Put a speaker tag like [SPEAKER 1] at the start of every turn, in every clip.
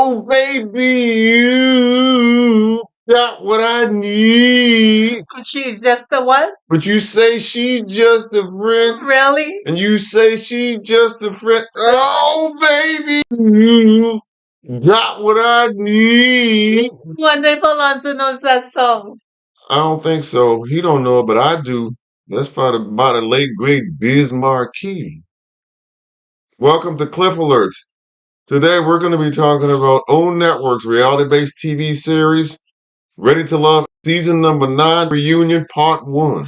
[SPEAKER 1] Oh, baby, you got what I need.
[SPEAKER 2] She's just the what?
[SPEAKER 1] But you say she just a friend.
[SPEAKER 2] Really?
[SPEAKER 1] And you say she just a friend. Oh, baby, you got what I need.
[SPEAKER 2] Wonder if Alonzo knows that song.
[SPEAKER 1] I don't think so. He don't know it, but I do. Let's find about the late great Biz Marquis. Welcome to Cliff Alerts. Today we're going to be talking about O Network's reality-based TV series, Ready to Love, season number 9, reunion part 1.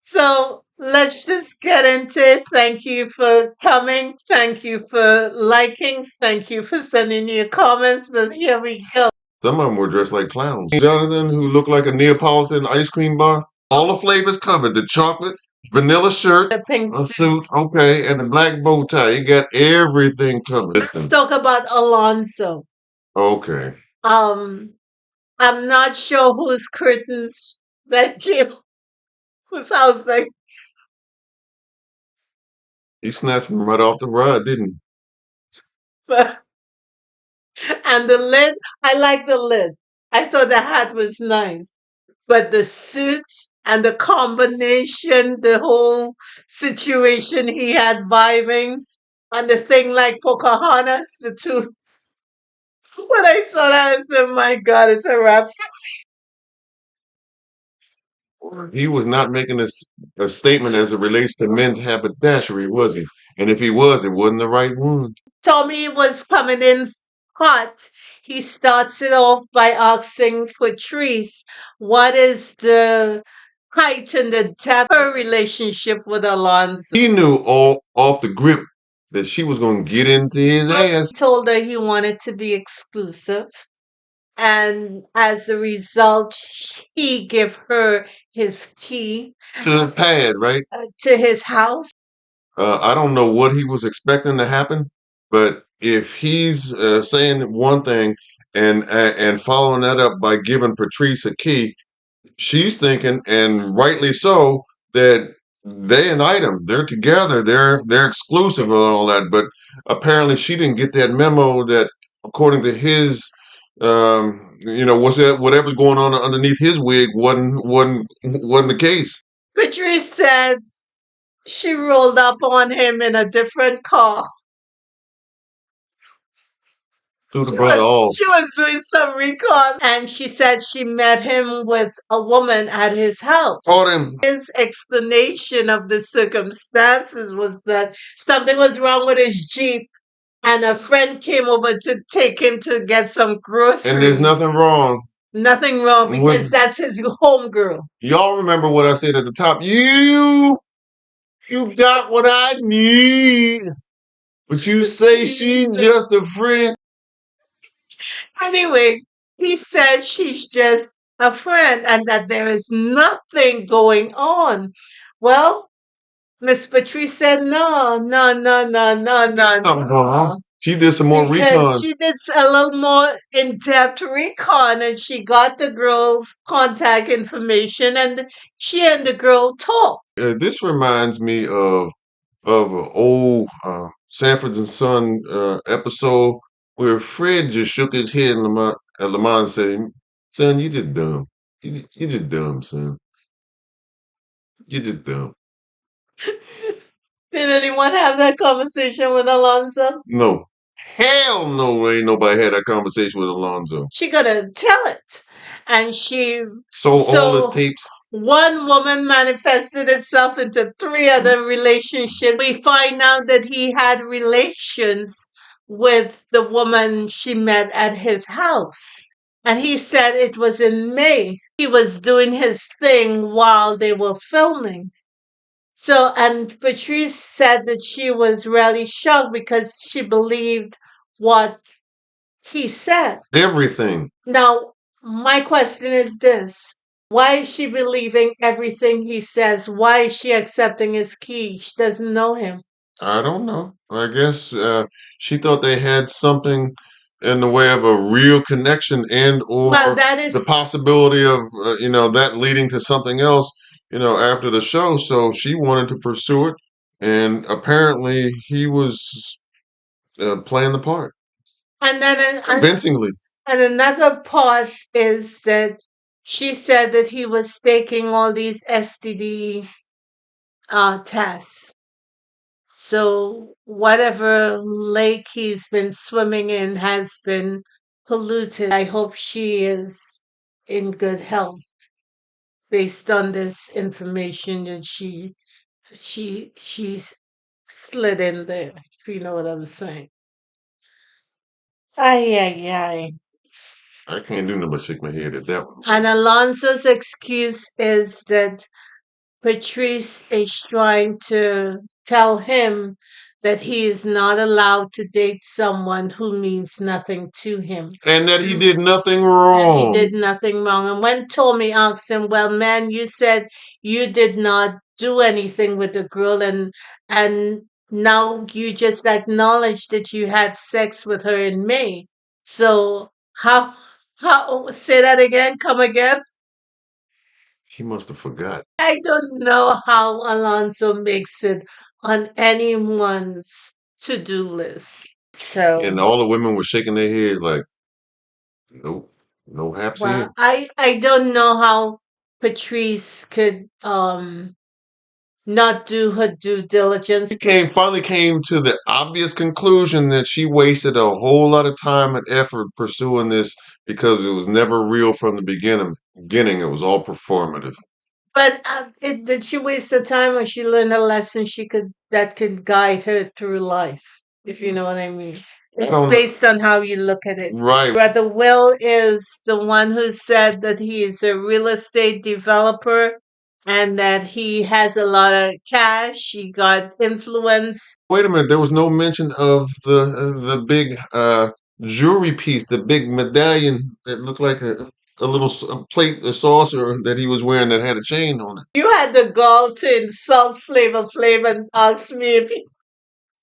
[SPEAKER 2] So let's just get into it. Thank you for coming. Thank you for liking. Thank you for sending your comments. But here we go.
[SPEAKER 1] Some of them were dressed like clowns. Jonathan, who looked like a Neapolitan ice cream bar. All the flavors covered. The chocolate, vanilla shirt,
[SPEAKER 2] The pink
[SPEAKER 1] a suit, okay, and the black bow tie. You got everything covered.
[SPEAKER 2] Let's talk about Alonzo.
[SPEAKER 1] Okay.
[SPEAKER 2] I'm not sure whose curtains that came, whose house that.
[SPEAKER 1] He snatched them right off the rod, didn't
[SPEAKER 2] And the lid, I like the lid. I thought the hat was nice. But the suit and the combination, the whole situation he had vibing, and the thing like Pocahontas, the two. When I saw that, I said, my God, it's a wrap.
[SPEAKER 1] he? He was not making a statement as it relates to men's haberdashery, was he? And if he was, it wasn't the right one.
[SPEAKER 2] Tommy was coming in hot. He starts it off by asking Patrice, what is the height and the depth of her relationship with Alonzo?
[SPEAKER 1] He knew all off the grip that she was going to get into his ass.
[SPEAKER 2] He told her he wanted to be exclusive. And as a result, he gave her his key
[SPEAKER 1] To his pad, right?
[SPEAKER 2] to his house.
[SPEAKER 1] I don't know what he was expecting to happen, but if he's saying one thing and following that up by giving Patrice a key, she's thinking, and rightly so, that they an item. They're together. They're exclusive and all that. But apparently, she didn't get that memo that, according to his, what's that? Whatever's going on underneath his wig wasn't the case.
[SPEAKER 2] Patrice said she rolled up on him in a different car.
[SPEAKER 1] Threw the brother off.
[SPEAKER 2] She was doing some recon, and she said she met him with a woman at his house.
[SPEAKER 1] Caught him.
[SPEAKER 2] His explanation of the circumstances was that something was wrong with his Jeep, and a friend came over to take him to get some groceries.
[SPEAKER 1] And there's nothing wrong.
[SPEAKER 2] Nothing wrong because that's his homegirl.
[SPEAKER 1] Y'all remember what I said at the top? You got what I need. But you say she just a friend.
[SPEAKER 2] Anyway, he said she's just a friend and that there is nothing going on. Well, Miss Patrice said no, no, no, no, no, no, no.
[SPEAKER 1] She did some more recon.
[SPEAKER 2] She did a little more in-depth recon and she got the girl's contact information and she and the girl talked.
[SPEAKER 1] This reminds me of an old Sanford and Son episode where Fred just shook his head at Lamont and said, "Son, you just dumb. You just dumb, son. You just dumb."
[SPEAKER 2] Did anyone have that conversation with Alonzo?
[SPEAKER 1] No. Hell no, ain't nobody had that conversation with Alonzo.
[SPEAKER 2] She gonna tell it. And she
[SPEAKER 1] sold all his tapes.
[SPEAKER 2] One woman manifested itself into 3 other relationships. We find out that he had relations with the woman she met at his house. And he said it was in May. He was doing his thing while they were filming. So, and Patrice said that she was really shocked because she believed what he said.
[SPEAKER 1] Everything.
[SPEAKER 2] Now, my question is this. Why is she believing everything he says? Why is she accepting his key? She doesn't know him.
[SPEAKER 1] I don't know. I guess she thought they had something in the way of a real connection and or
[SPEAKER 2] Well, that is
[SPEAKER 1] the possibility of, that leading to something else, after the show. So she wanted to pursue it. And apparently he was playing the part.
[SPEAKER 2] And then
[SPEAKER 1] convincingly.
[SPEAKER 2] and another part is that she said that he was taking all these STD tests. So whatever lake he's been swimming in has been polluted. I hope she is in good health based on this information that she's slid in there. If you know what I'm saying. Ay ay ay.
[SPEAKER 1] I can't do nothing but shake my head at that one.
[SPEAKER 2] And Alonso's excuse is that Patrice is trying to tell him that he is not allowed to date someone who means nothing to him.
[SPEAKER 1] And that he did nothing
[SPEAKER 2] And he
[SPEAKER 1] wrong.
[SPEAKER 2] did nothing wrong. And when Tommy asked him, "Well, man, you said you did not do anything with the girl, and now you just acknowledged that you had sex with her in May. So how say that again? Come again?"
[SPEAKER 1] He must have forgot.
[SPEAKER 2] I don't know how Alonso makes it on anyone's to-do list.
[SPEAKER 1] And
[SPEAKER 2] So,
[SPEAKER 1] all the women were shaking their heads like, nope, no haps here.
[SPEAKER 2] well, I don't know how Patrice could not do her due diligence.
[SPEAKER 1] She finally came to the obvious conclusion that she wasted a whole lot of time and effort pursuing this because it was never real from the beginning. It was all performative.
[SPEAKER 2] But did she waste her time, or she learned a lesson she could that could guide her through life? If you know what I mean.
[SPEAKER 1] I
[SPEAKER 2] It's
[SPEAKER 1] don't know.
[SPEAKER 2] based on how you look at it.
[SPEAKER 1] Right.
[SPEAKER 2] Brother Will is the one who said that he is a real estate developer and that he has a lot of cash. He got influence.
[SPEAKER 1] Wait a minute. There was no mention of the big jewelry piece, the big medallion that looked like a little plate, a saucer that he was wearing that had a chain on it.
[SPEAKER 2] You had the gall to insult Flavor Flav and ask me if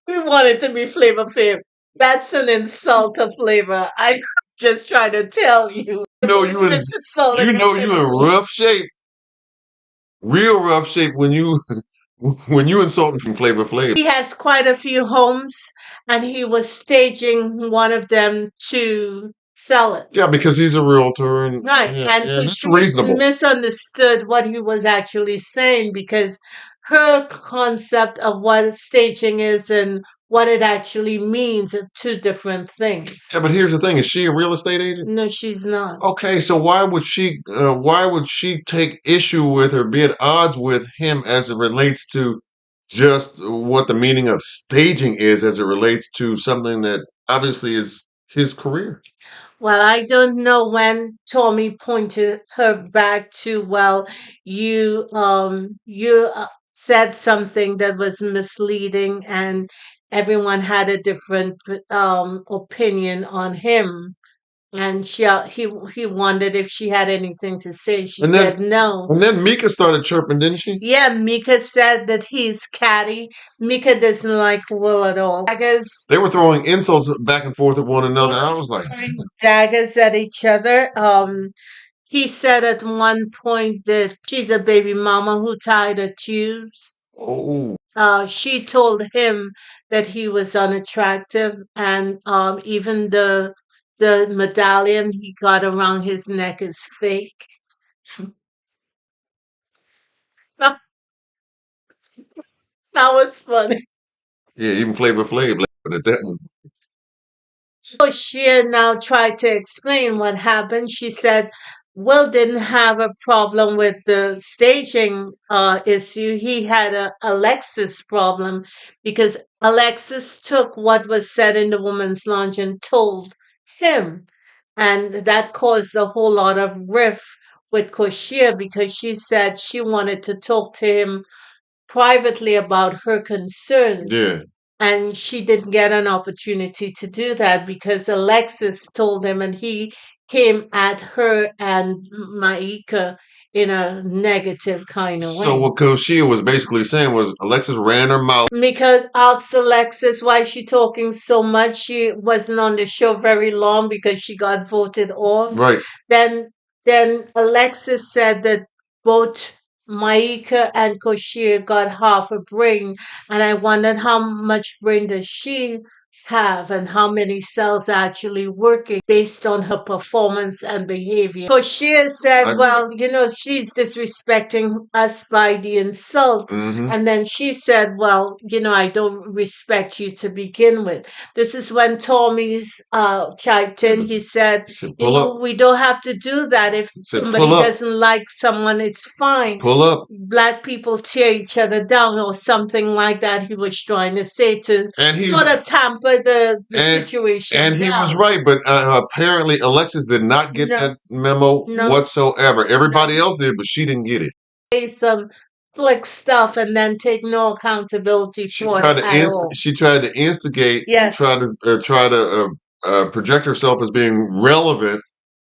[SPEAKER 2] we wanted to be Flavor Flav. That's an insult to Flavor. I just trying to tell you.
[SPEAKER 1] You know you in
[SPEAKER 2] It's insulting
[SPEAKER 1] you
[SPEAKER 2] him
[SPEAKER 1] know
[SPEAKER 2] to
[SPEAKER 1] you in
[SPEAKER 2] me.
[SPEAKER 1] rough shape, real rough shape when you when you insulting from Flavor Flav.
[SPEAKER 2] He has quite a few homes, and he was staging one of them to sell it.
[SPEAKER 1] Yeah, because he's a realtor and
[SPEAKER 2] Right.
[SPEAKER 1] yeah,
[SPEAKER 2] And
[SPEAKER 1] yeah, that's
[SPEAKER 2] Patrice
[SPEAKER 1] reasonable.
[SPEAKER 2] misunderstood what he was actually saying because her concept of what staging is and what it actually means are two different things.
[SPEAKER 1] Yeah, but here's the thing: is she a real estate agent?
[SPEAKER 2] No, she's not.
[SPEAKER 1] Okay, so why would she take issue with or be at odds with him as it relates to just what the meaning of staging is as it relates to something that obviously is his career?
[SPEAKER 2] Well, I don't know when Tommy pointed her back to, well, you said something that was misleading and everyone had a different opinion on him. And he wondered if she had anything to say. She
[SPEAKER 1] And
[SPEAKER 2] said
[SPEAKER 1] then
[SPEAKER 2] no.
[SPEAKER 1] and then Mika started chirping, didn't she?
[SPEAKER 2] Yeah, Mika said that he's catty. Mika doesn't like Will at all. Daggers,
[SPEAKER 1] They were throwing insults back and forth at one another. I was like,
[SPEAKER 2] throwing daggers at each other. He said at one point that she's a baby mama who tied her tubes.
[SPEAKER 1] oh,
[SPEAKER 2] She told him that he was unattractive, and even the medallion he got around his neck is fake. That was funny.
[SPEAKER 1] yeah, even Flavor Flav laughed at that one.
[SPEAKER 2] So she now tried to explain what happened. She said Will didn't have a problem with the staging issue. He had a Alexis problem because Alexis took what was said in the woman's lounge and told him. And that caused a whole lot of riff with Koshia because she said she wanted to talk to him privately about her concerns.
[SPEAKER 1] Yeah.
[SPEAKER 2] And she didn't get an opportunity to do that because Alexis told him, and he came at her and Maika in a negative kind of
[SPEAKER 1] So
[SPEAKER 2] way.
[SPEAKER 1] what Koshia was basically saying was Alexis ran her mouth.
[SPEAKER 2] Mika asked Alexis why she talking so much. She wasn't on the show very long because she got voted off.
[SPEAKER 1] Right.
[SPEAKER 2] Then then Alexis said that both Maika and Koshia got half a brain, and I wondered how much brain does she have and how many cells are actually working based on her performance and behavior. Koshia said,
[SPEAKER 1] I,
[SPEAKER 2] well, she's disrespecting us by the insult.
[SPEAKER 1] mm-hmm.
[SPEAKER 2] And then she said, well, I don't respect you to begin with. This is when Tommy's chiped in. He said,
[SPEAKER 1] He said, pull up.
[SPEAKER 2] we don't have to do that. If
[SPEAKER 1] He said,
[SPEAKER 2] somebody
[SPEAKER 1] pull up.
[SPEAKER 2] doesn't like someone, it's fine.
[SPEAKER 1] Pull up.
[SPEAKER 2] Black people tear each other down or something like that, he was trying to say to
[SPEAKER 1] And he
[SPEAKER 2] sort of tamper the
[SPEAKER 1] and
[SPEAKER 2] situation
[SPEAKER 1] and he was
[SPEAKER 2] down.
[SPEAKER 1] right, but apparently Alexis did not get
[SPEAKER 2] No,
[SPEAKER 1] that memo
[SPEAKER 2] no,
[SPEAKER 1] whatsoever. Everybody else did, but she didn't get it.
[SPEAKER 2] say some slick stuff and then take no accountability
[SPEAKER 1] She
[SPEAKER 2] for
[SPEAKER 1] tried
[SPEAKER 2] it
[SPEAKER 1] to
[SPEAKER 2] at all.
[SPEAKER 1] she tried to instigate,
[SPEAKER 2] Yes.
[SPEAKER 1] try to project herself as being relevant.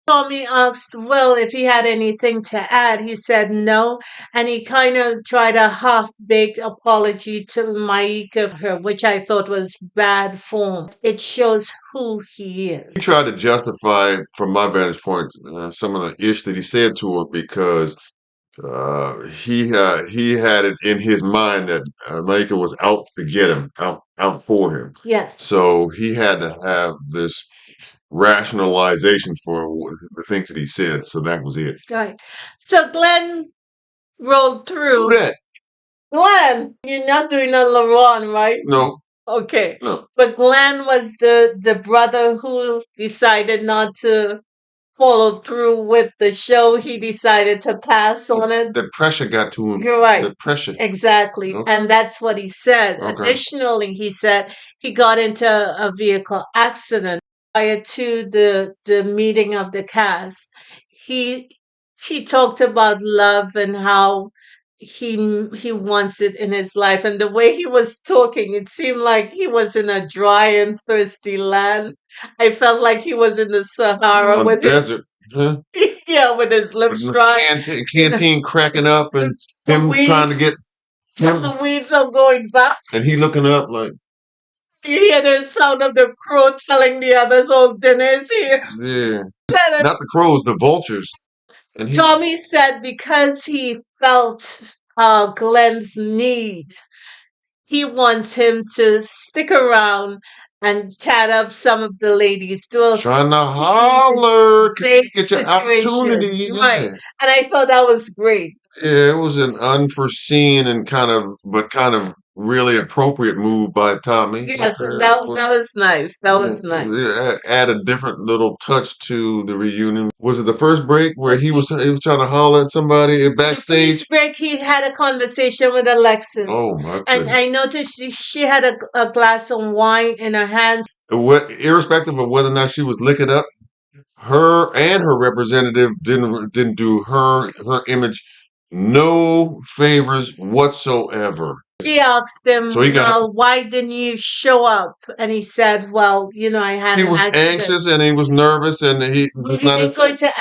[SPEAKER 2] Tommy asked Will if he had anything to add. He said no, and he kind of tried a half-baked apology to Maika for her, which I thought was bad form. It shows who he is.
[SPEAKER 1] He tried to justify, from my vantage point, some of the ish that he said to her because he had it in his mind that Maika was out to get him, out for him.
[SPEAKER 2] Yes.
[SPEAKER 1] So he had to have this rationalization for the things that he said. So that was it.
[SPEAKER 2] Right. So Glenn rolled through.
[SPEAKER 1] Who that?
[SPEAKER 2] Glenn, you're not doing a LaRon, right?
[SPEAKER 1] No,
[SPEAKER 2] Okay.
[SPEAKER 1] no.
[SPEAKER 2] But Glenn was the brother who decided not to follow through with the show. He decided to pass on it.
[SPEAKER 1] The pressure got to him.
[SPEAKER 2] You're right.
[SPEAKER 1] The pressure.
[SPEAKER 2] Exactly.
[SPEAKER 1] Okay.
[SPEAKER 2] And that's what he said.
[SPEAKER 1] Okay.
[SPEAKER 2] Additionally, he said he got into a vehicle accident prior to the meeting of the cast. He he talked about love and how he wants it in his life, and the way he was talking, it seemed like he was in a dry and thirsty land. I felt like he was in the Sahara
[SPEAKER 1] On
[SPEAKER 2] with
[SPEAKER 1] desert. Huh?
[SPEAKER 2] yeah, with his lips dry.
[SPEAKER 1] Canteen cracking up and
[SPEAKER 2] The
[SPEAKER 1] him trying to
[SPEAKER 2] weeds,
[SPEAKER 1] get him,
[SPEAKER 2] the weeds are going back.
[SPEAKER 1] and he looking up like,
[SPEAKER 2] You hear the sound of the crow telling the others, "Oh, dinner is here."
[SPEAKER 1] yeah,
[SPEAKER 2] Said it.
[SPEAKER 1] not the crows, the vultures. And he,
[SPEAKER 2] Tommy said because he felt Glenn's need, he wants him to stick around and chat up some of the ladies. Do a
[SPEAKER 1] trying to holler,
[SPEAKER 2] safe
[SPEAKER 1] get your
[SPEAKER 2] situation.
[SPEAKER 1] opportunity.
[SPEAKER 2] Right.
[SPEAKER 1] Yeah.
[SPEAKER 2] And I thought that was great.
[SPEAKER 1] Yeah, it was an unforeseen and kind of really appropriate move by Tommy.
[SPEAKER 2] Yes,
[SPEAKER 1] Yeah,
[SPEAKER 2] and
[SPEAKER 1] it
[SPEAKER 2] that was nice. That was nice.
[SPEAKER 1] yeah, add a different little touch to the reunion. Was it the first break where he was trying to holler at somebody
[SPEAKER 2] The
[SPEAKER 1] backstage?
[SPEAKER 2] first break, he had a conversation with Alexis,
[SPEAKER 1] Oh my
[SPEAKER 2] and
[SPEAKER 1] goodness!
[SPEAKER 2] I noticed she had a glass of wine in her hand.
[SPEAKER 1] Irrespective of whether or not she was licking up, her and her representative didn't do her image no favors whatsoever.
[SPEAKER 2] She asked him,
[SPEAKER 1] So he got
[SPEAKER 2] "Well, why didn't you show up?" And he said, "Well, I had
[SPEAKER 1] he
[SPEAKER 2] an
[SPEAKER 1] was
[SPEAKER 2] accident."
[SPEAKER 1] anxious and he was nervous and he
[SPEAKER 2] Well,
[SPEAKER 1] was
[SPEAKER 2] he
[SPEAKER 1] not
[SPEAKER 2] didn't go into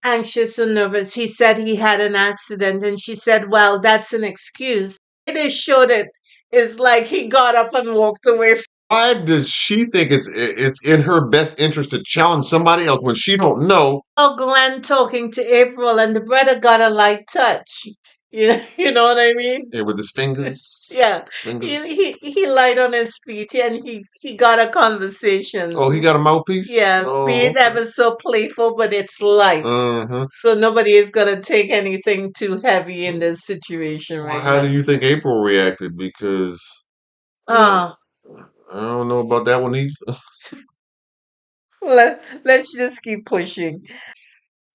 [SPEAKER 2] anxious and nervous. He said he had an accident, and she said, "Well, that's an excuse." They showed it. It's like he got up and walked away.
[SPEAKER 1] why does she think it's in her best interest to challenge somebody else when she don't know?
[SPEAKER 2] Oh, Glenn talking to April, and the brother got a light touch. You know what I mean?
[SPEAKER 1] Yeah, with his fingers.
[SPEAKER 2] Yeah,
[SPEAKER 1] His fingers.
[SPEAKER 2] he light on his feet, and he got a conversation.
[SPEAKER 1] Oh, he got a mouthpiece?
[SPEAKER 2] Yeah, be
[SPEAKER 1] Oh,
[SPEAKER 2] it
[SPEAKER 1] okay.
[SPEAKER 2] ever so playful, but it's light.
[SPEAKER 1] Uh-huh.
[SPEAKER 2] So nobody is gonna take anything too heavy in this situation
[SPEAKER 1] Well,
[SPEAKER 2] right
[SPEAKER 1] how do
[SPEAKER 2] now.
[SPEAKER 1] you think April reacted? Because
[SPEAKER 2] Ah,
[SPEAKER 1] I don't know about that one either.
[SPEAKER 2] let's just keep pushing.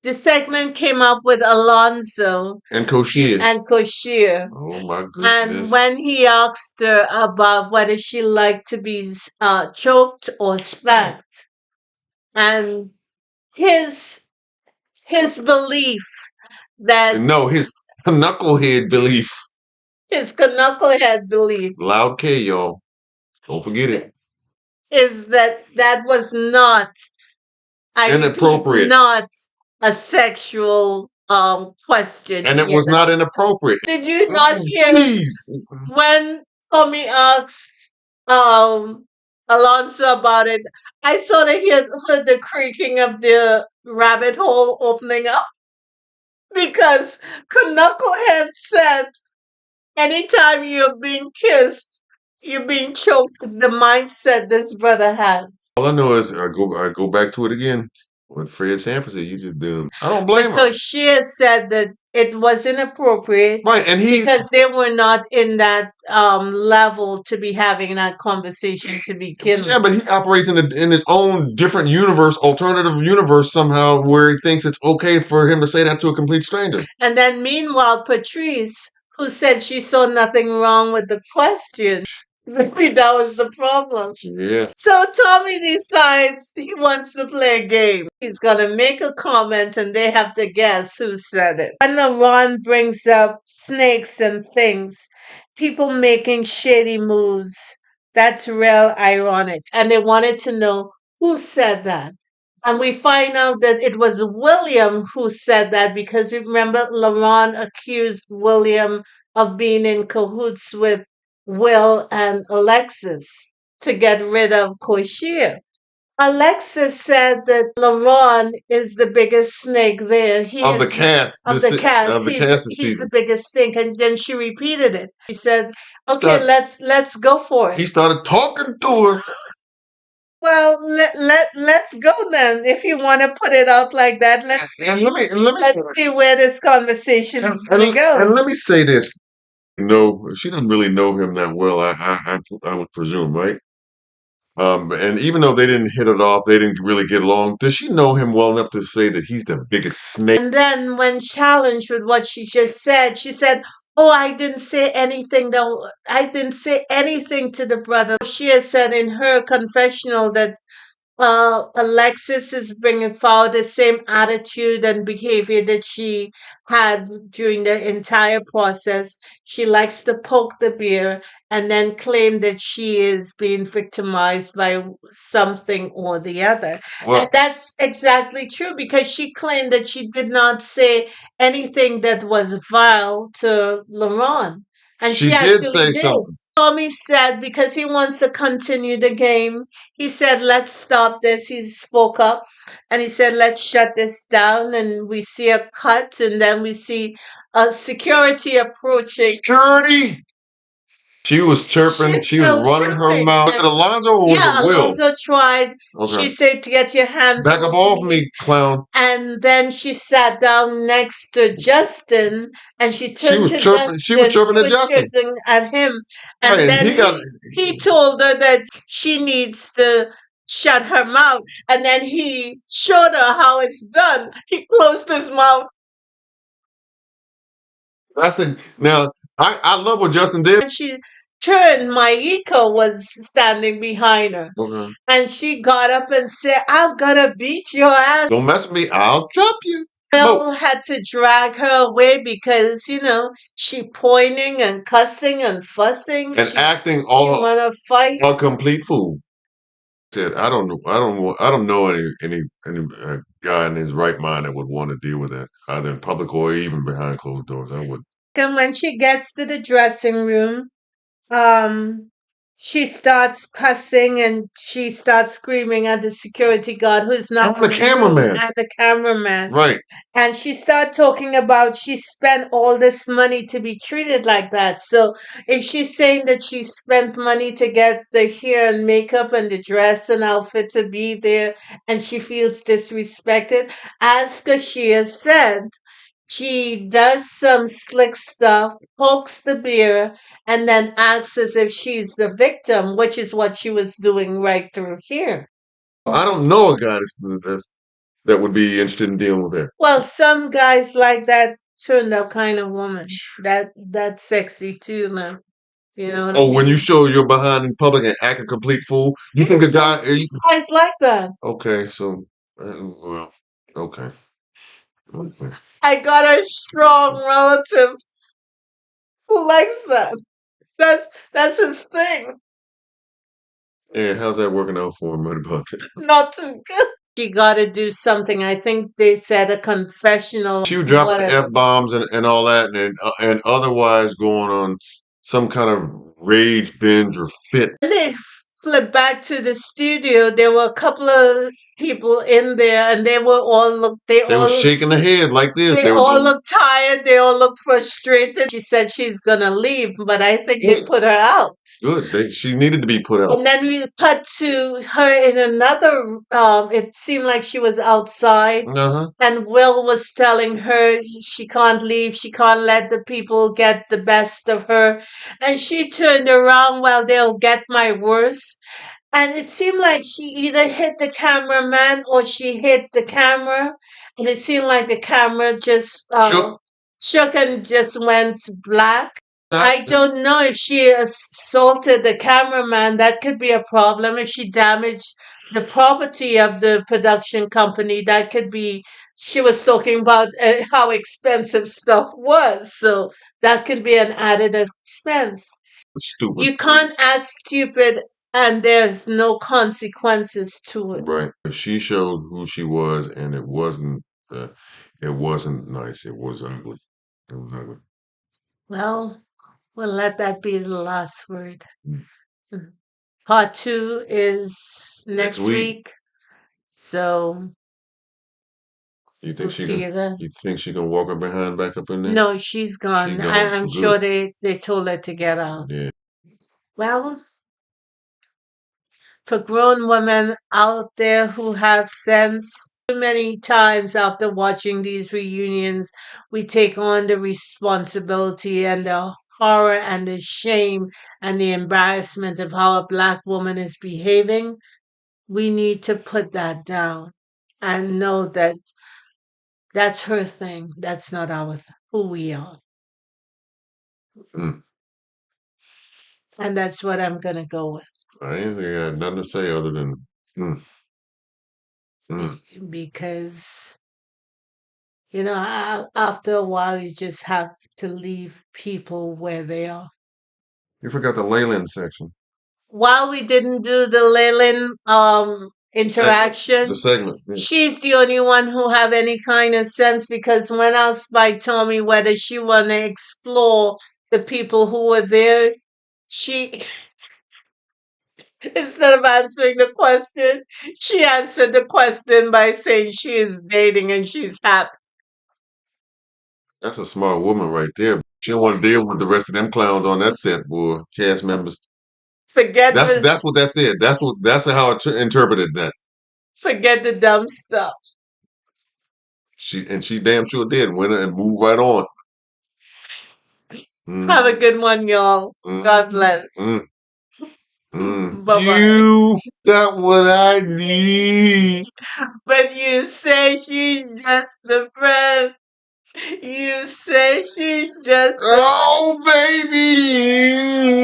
[SPEAKER 2] The segment came up with Alonzo
[SPEAKER 1] And Koshia.
[SPEAKER 2] and Koshia.
[SPEAKER 1] Oh my
[SPEAKER 2] And
[SPEAKER 1] goodness.
[SPEAKER 2] when he asked her about whether she liked to be choked or spanked, and his his belief that
[SPEAKER 1] No, his knucklehead belief.
[SPEAKER 2] his knucklehead belief
[SPEAKER 1] Loud K, y'all. Don't forget it.
[SPEAKER 2] is that that was not, I repeat,
[SPEAKER 1] Inappropriate.
[SPEAKER 2] not a sexual question.
[SPEAKER 1] And it was not inappropriate.
[SPEAKER 2] Did you not hear
[SPEAKER 1] Please.
[SPEAKER 2] when Tommy asked Alonso about it? I sort of heard the creaking of the rabbit hole opening up because Knucklehead said, anytime you're being kissed, You're being choked with the mindset this brother has.
[SPEAKER 1] All I know is I go back to it again. When Fred Sanford said, "You just do," I don't blame her.
[SPEAKER 2] Because she has said that it was inappropriate
[SPEAKER 1] Right, and
[SPEAKER 2] because they were not in that level to be having that conversation to begin
[SPEAKER 1] yeah,
[SPEAKER 2] with.
[SPEAKER 1] but he operates in his own different universe, alternative universe somehow, where he thinks it's okay for him to say that to a complete stranger.
[SPEAKER 2] And then meanwhile, Patrice, who said she saw nothing wrong with the question, maybe that was the problem.
[SPEAKER 1] Yeah.
[SPEAKER 2] So Tommy decides he wants to play a game. He's gonna make a comment and they have to guess who said it. When Ron brings up snakes and things, people making shady moves, that's real ironic. And they wanted to know who said that. And we find out that it was William who said that because remember, LaRon accused William of being in cahoots with Will and Alexis to get rid of Koshia. Alexis said that LaRon is the biggest snake there. He
[SPEAKER 1] Of the
[SPEAKER 2] is
[SPEAKER 1] cast,
[SPEAKER 2] of the
[SPEAKER 1] of
[SPEAKER 2] cast.
[SPEAKER 1] the cast this
[SPEAKER 2] He's the
[SPEAKER 1] season,
[SPEAKER 2] biggest snake. And then she repeated it. She said, "Okay,
[SPEAKER 1] Start-
[SPEAKER 2] let's go for
[SPEAKER 1] he
[SPEAKER 2] it."
[SPEAKER 1] started talking to her.
[SPEAKER 2] Well, let's go then. If you want to put it out like that,
[SPEAKER 1] And let me say
[SPEAKER 2] let's see
[SPEAKER 1] this.
[SPEAKER 2] where this conversation is going to
[SPEAKER 1] And
[SPEAKER 2] go.
[SPEAKER 1] let me say this. No, she doesn't really know him that well. I would presume, right? And even though they didn't hit it off, they didn't really get along. Does she know him well enough to say that he's the biggest snake?
[SPEAKER 2] And then when challenged with what she just said, she said, "Oh, I didn't say anything though. I didn't say anything to the brother." She has said in her confessional that Alexis is bringing forward the same attitude and behavior that she had during the entire process. She likes to poke the bear and then claim that she is being victimized by something or the other. And
[SPEAKER 1] Well,
[SPEAKER 2] that's exactly true because she claimed that she did not say anything that was vile to Laurent. And
[SPEAKER 1] she
[SPEAKER 2] she
[SPEAKER 1] did
[SPEAKER 2] actually
[SPEAKER 1] say
[SPEAKER 2] did.
[SPEAKER 1] something.
[SPEAKER 2] Tommy said because he wants to continue the game, he said, "Let's stop this." He spoke up and he said, "Let's shut this down." And we see a cut, and then we see a security approaching.
[SPEAKER 1] Security. She was chirping.
[SPEAKER 2] She's
[SPEAKER 1] She was
[SPEAKER 2] still
[SPEAKER 1] running her
[SPEAKER 2] chirping.
[SPEAKER 1] mouth. Was it Alonzo or was
[SPEAKER 2] Yeah,
[SPEAKER 1] it Will?
[SPEAKER 2] Alonzo tried. She
[SPEAKER 1] Okay.
[SPEAKER 2] said to get your hands
[SPEAKER 1] Back up
[SPEAKER 2] off
[SPEAKER 1] off
[SPEAKER 2] me.
[SPEAKER 1] me, clown.
[SPEAKER 2] And then she sat down next to Justin and she
[SPEAKER 1] She
[SPEAKER 2] turned
[SPEAKER 1] was
[SPEAKER 2] to
[SPEAKER 1] chirping. She was
[SPEAKER 2] Justin. She
[SPEAKER 1] chirping at
[SPEAKER 2] was
[SPEAKER 1] Justin.
[SPEAKER 2] chirping at him.
[SPEAKER 1] Right,
[SPEAKER 2] And
[SPEAKER 1] and
[SPEAKER 2] then
[SPEAKER 1] he got.
[SPEAKER 2] he told her that she needs to shut her mouth. And then he showed her how it's done. He closed his mouth.
[SPEAKER 1] I said, now I love what Justin did.
[SPEAKER 2] And she turned. Maiko was standing behind her.
[SPEAKER 1] Okay.
[SPEAKER 2] And she got up and said, "I'm gonna beat your ass."
[SPEAKER 1] Don't mess with me. I'll drop you. Boat.
[SPEAKER 2] Bill had to drag her away because, she pointing and cussing and fussing.
[SPEAKER 1] And acting
[SPEAKER 2] She
[SPEAKER 1] all
[SPEAKER 2] wanna fight.
[SPEAKER 1] a complete fool. Said, I don't know. I don't know any guy in his right mind that would want to deal with that, either in public or even behind closed doors. I would.
[SPEAKER 2] And when she gets to the dressing room, um, she starts cussing and she starts screaming at the security guard who's not
[SPEAKER 1] I'm the
[SPEAKER 2] in the room
[SPEAKER 1] cameraman.
[SPEAKER 2] and the cameraman.
[SPEAKER 1] Right.
[SPEAKER 2] And she started talking about she spent all this money to be treated like that. So if she's saying that she spent money to get the hair and makeup and the dress and outfit to be there and she feels disrespected, as Kashia said, she does some slick stuff, pokes the bear, and then acts as if she's the victim, which is what she was doing right through here.
[SPEAKER 1] I don't know a guy that would be interested in dealing with that.
[SPEAKER 2] Well, some guys like that turned up kind of woman. That's sexy too, now. You know what I
[SPEAKER 1] Oh, when you
[SPEAKER 2] mean?
[SPEAKER 1] show you're behind in public and act a complete fool, you think a guy?
[SPEAKER 2] Guys like that.
[SPEAKER 1] Okay, so well, okay, okay.
[SPEAKER 2] I got a strong relative who likes that. That's his thing.
[SPEAKER 1] Yeah, how's that working out for him? What about that?
[SPEAKER 2] Not too good. She got to do something. I think they said a confessional,
[SPEAKER 1] She would drop the
[SPEAKER 2] whatever.
[SPEAKER 1] f bombs and all that, and otherwise going on some kind of rage binge or fit.
[SPEAKER 2] When they flipped back to the studio, there were a couple of people in there, and they were all look.
[SPEAKER 1] They were shaking their head like this.
[SPEAKER 2] They
[SPEAKER 1] They were
[SPEAKER 2] all
[SPEAKER 1] doing
[SPEAKER 2] look tired. They all look frustrated. She said she's gonna leave, but I think they
[SPEAKER 1] good.
[SPEAKER 2] put her out.
[SPEAKER 1] Good. She needed to be put out.
[SPEAKER 2] And then we cut to her in another. It seemed like she was outside,
[SPEAKER 1] Uh-huh.
[SPEAKER 2] and Will was telling her she can't leave. She can't let the people get the best of her. And she turned around. Well, they'll get my worst. And it seemed like she either hit the cameraman or she hit the camera. And it seemed like the camera just
[SPEAKER 1] Shook.
[SPEAKER 2] shook and just went black.
[SPEAKER 1] That.
[SPEAKER 2] I don't know if she assaulted the cameraman. That could be a problem. If she damaged the property of the production company, that could be. She was talking about how expensive stuff was. So that could be an added expense.
[SPEAKER 1] Stupid.
[SPEAKER 2] You can't act stupid and there's no consequences to it.
[SPEAKER 1] Right. She showed who she was, and uh, it wasn't nice. It was ugly. It was ugly.
[SPEAKER 2] Well, we'll let that be the last word.
[SPEAKER 1] Mm.
[SPEAKER 2] Mm. Part two is
[SPEAKER 1] Next
[SPEAKER 2] next
[SPEAKER 1] week.
[SPEAKER 2] week. So
[SPEAKER 1] You think
[SPEAKER 2] we'll
[SPEAKER 1] she
[SPEAKER 2] see
[SPEAKER 1] can?
[SPEAKER 2] you then.
[SPEAKER 1] You think she can walk her behind back up in there?
[SPEAKER 2] No, she's
[SPEAKER 1] She
[SPEAKER 2] gone.
[SPEAKER 1] gone
[SPEAKER 2] I'm
[SPEAKER 1] for good.
[SPEAKER 2] sure they told her to get out.
[SPEAKER 1] Yeah.
[SPEAKER 2] Well, for grown women out there who have sense, too many times after watching these reunions, we take on the responsibility and the horror and the shame and the embarrassment of how a black woman is behaving. We need to put that down and know that that's her thing. That's not who we are.
[SPEAKER 1] Mm.
[SPEAKER 2] And that's what I'm going to go with.
[SPEAKER 1] I ain't think I got nothing to say other than mm, mm.
[SPEAKER 2] Because, after a while, you just have to leave people where they are.
[SPEAKER 1] You forgot the Leyland section.
[SPEAKER 2] While we didn't do the Leyland
[SPEAKER 1] The
[SPEAKER 2] interaction,
[SPEAKER 1] segment. Yeah.
[SPEAKER 2] she's the only one who have any kind of sense because when asked by Tommy whether she want to explore the people who were there, she instead of answering the question, she answered the question by saying she is dating and she's happy.
[SPEAKER 1] That's a smart woman right there. She don't want to deal with the rest of them clowns on that set, boy. Cast members.
[SPEAKER 2] Forget the
[SPEAKER 1] That's what that said. That's how I interpreted that.
[SPEAKER 2] forget the dumb stuff.
[SPEAKER 1] She damn sure did. Went and moved right on.
[SPEAKER 2] Have a
[SPEAKER 1] Mm,
[SPEAKER 2] good one, y'all.
[SPEAKER 1] mm,
[SPEAKER 2] God bless.
[SPEAKER 1] mm, mm.
[SPEAKER 2] Bye bye.
[SPEAKER 1] You got what I need.
[SPEAKER 2] But you say she's just a friend. You say she's just a
[SPEAKER 1] Oh, baby.